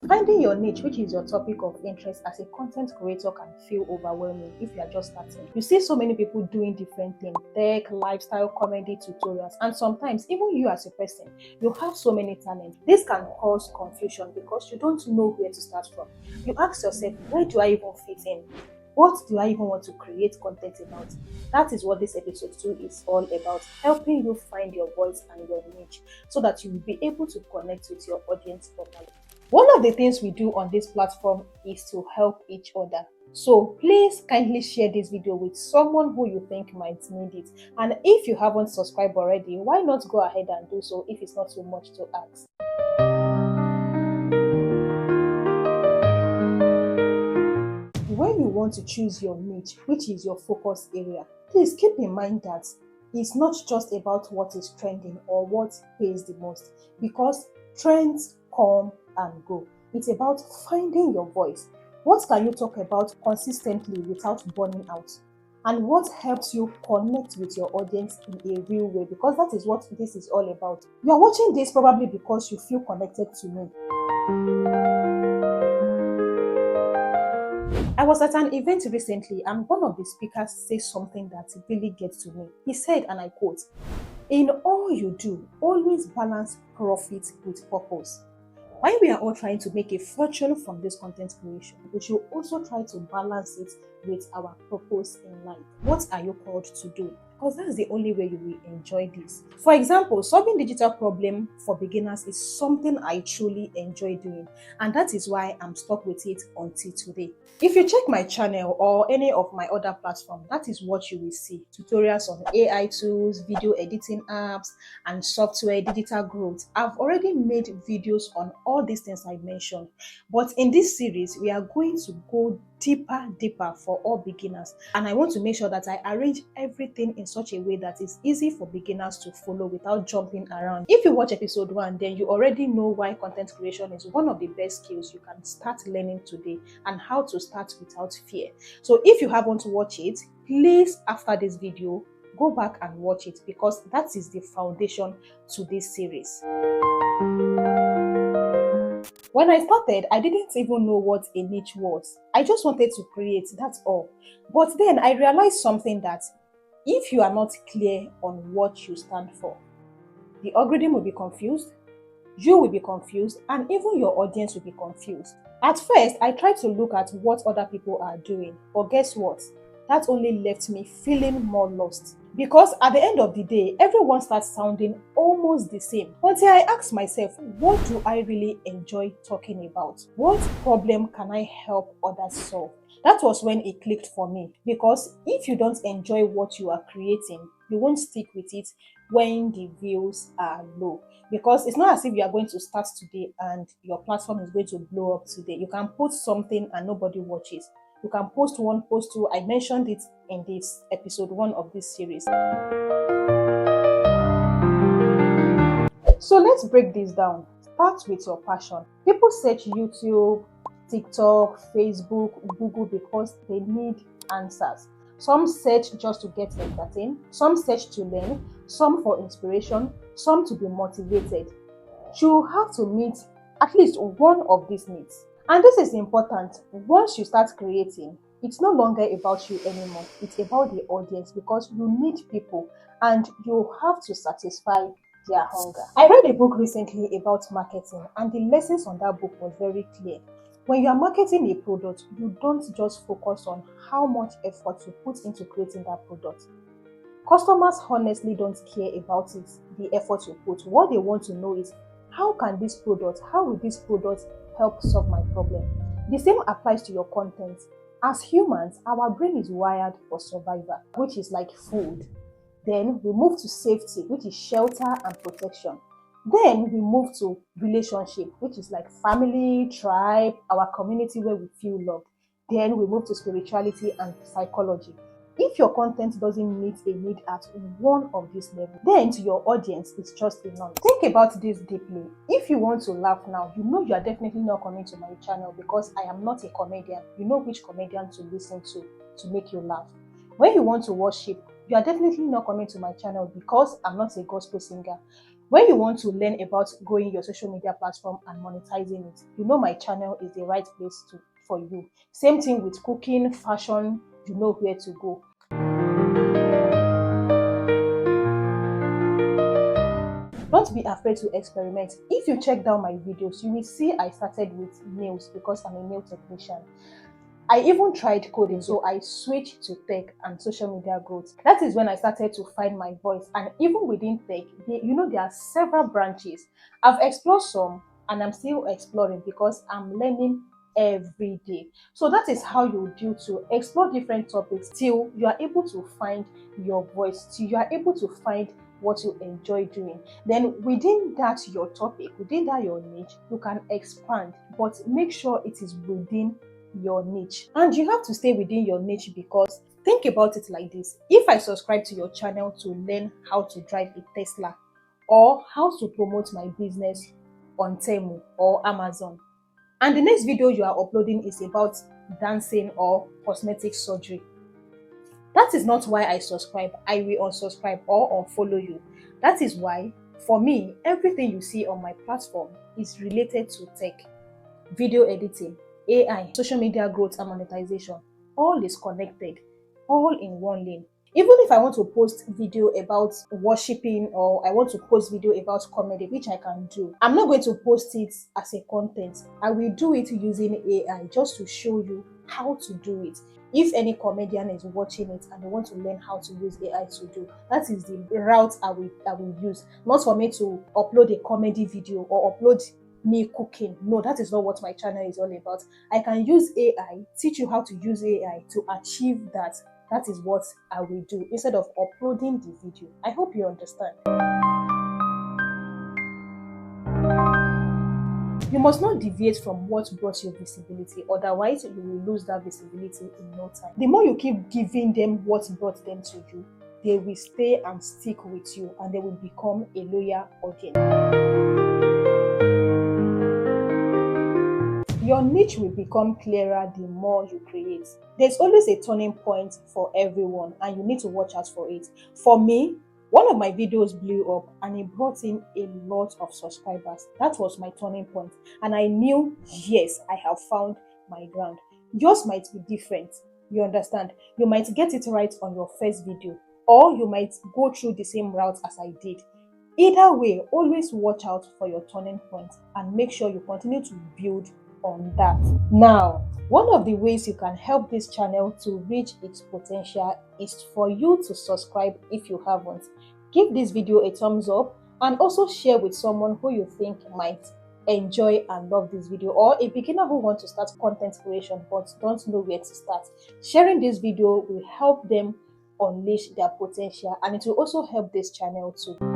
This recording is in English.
Finding your niche, which is your topic of interest as a content creator, can feel overwhelming if you are just starting. You see so many people doing different things: tech, lifestyle, comedy, tutorials, and sometimes even you as a person, you have so many talents. This can cause confusion because you don't know where to start from. You ask yourself, where do I even fit in? What do I even want to create content about? That is what this episode 2 is all about, helping you find your voice and your niche so that you will be able to connect with your audience properly. One of the things we do on this platform is to help each other. So please kindly share this video with someone who you think might need it. And if you haven't subscribed already, why not go ahead and do so if it's not too much to ask. When you want to choose your niche, which is your focus area, please keep in mind that it's not just about what is trending or what pays the most, because trends come and go. It's about finding your voice. What can you talk about consistently without burning out? And what helps you connect with your audience in a real way? Because that is what this is all about. You are watching this probably because you feel connected to me. I was at an event recently and one of the speakers said something that really gets to me. He said, and I quote, "In all you do, always balance profit with purpose." While we are all trying to make a fortune from this content creation, we should also try to balance it with our purpose in life. What are you called to do? Because that's the only way you will enjoy this. For example, solving digital problem for beginners is something I truly enjoy doing, and that is why I'm stuck with it until today. If you check my channel or any of my other platforms, that is what you will see: tutorials on AI tools, video editing apps, and software, digital growth. I've already made videos on all these things I mentioned, but in this series we are going to go deeper for all beginners, and I want to make sure that I arrange everything in such a way that is easy for beginners to follow without jumping around. If you watch episode 1, then you already know why content creation is one of the best skills you can start learning today and how to start without fear. So if you haven't watched it, please, after this video, go back and watch it, because that is the foundation to this series. When I started, I didn't even know what a niche was. I just wanted to create, that's all. But then I realized something, that if you are not clear on what you stand for, the algorithm will be confused, you will be confused, and even your audience will be confused. At first, I tried to look at what other people are doing, but guess what? That only left me feeling more lost. Because at the end of the day, everyone starts sounding almost the same. Until I asked myself, what do I really enjoy talking about? What problem can I help others solve? That was when it clicked for me. Because if you don't enjoy what you are creating, you won't stick with it when the views are low. Because it's not as if you are going to start today and your platform is going to blow up today. You can post something and nobody watches. You can post 1, post 2. I mentioned it in this episode 1 of this series. So let's break this down. Start with your passion. People search YouTube, TikTok, Facebook, Google because they need answers. Some search just to get entertained, some search to learn, some for inspiration, some to be motivated. You have to meet at least one of these needs. And this is important. Once you start creating, it's no longer about you anymore. It's about the audience, because you need people and you have to satisfy their hunger. I read a book recently about marketing, and the lessons on that book was very clear. When you are marketing a product, you don't just focus on how much effort you put into creating that product. Customers honestly don't care about it, the effort you put. What they want to know is, how will this product help solve my problem? The same applies to your content. As humans, our brain is wired for survival, which is like food. Then we move to safety, which is shelter and protection. Then we move to relationship, which is like family, tribe, our community where we feel loved. Then we move to spirituality and psychology. If your content doesn't meet a need at one of these levels, then to your audience, it's just a no. Think about this deeply. If you want to laugh now, you know you are definitely not coming to my channel because I am not a comedian. You know which comedian to listen to make you laugh. When you want to worship, you are definitely not coming to my channel because I'm not a gospel singer. When you want to learn about growing your social media platform and monetizing it, you know my channel is the right place for you. Same thing with cooking, fashion, you know where to go. Don't be afraid to experiment. If you check down my videos, you will see I started with nails because I'm a nail technician. I even tried coding, so I switched to tech and social media growth. That is when I started to find my voice. And even within tech, there are several branches. I've explored some and I'm still exploring because I'm learning every day. So that is how you do to explore different topics till you are able to find your voice, till you are able to find what you enjoy doing. Then within that your topic, within that your niche, you can expand, but make sure it is within your niche. And you have to stay within your niche because think about it like this. If I subscribe to your channel to learn how to drive a Tesla or how to promote my business on Temu or Amazon, and the next video you are uploading is about dancing or cosmetic surgery, that is not why I subscribe. I will unsubscribe or unfollow you. That is why, for me, everything you see on my platform is related to tech, video editing, AI, social media growth and monetization. All is connected, all in one lane. Even if I want to post video about worshiping or I want to post video about comedy, which I can do, I'm not going to post it as a content. I will do it using AI just to show you how to do it. If any comedian is watching it and they want to learn how to use AI to do, that is the route I will use. Not for me to upload a comedy video or upload me cooking. No, that is not what my channel is all about. I can use AI, teach you how to use AI to achieve that. That is what I will do instead of uploading the video. I hope you understand. You must not deviate from what brought you visibility, otherwise you will lose that visibility in no time. The more you keep giving them what brought them to you, they will stay and stick with you and they will become a loyal audience. Your niche will become clearer the more you create. There's always a turning point for everyone and you need to watch out for it. For me, one of my videos blew up and it brought in a lot of subscribers. That was my turning point. And I knew, yes, I have found my ground. Yours might be different. You understand? You might get it right on your first video, or you might go through the same route as I did. Either way, always watch out for your turning point and make sure you continue to build on that. Now, one of the ways you can help this channel to reach its potential is for you to subscribe if you haven't. Give this video a thumbs up and also share with someone who you think might enjoy and love this video, or a beginner who wants to start content creation but don't know where to start. Sharing this video will help them unleash their potential and it will also help this channel too.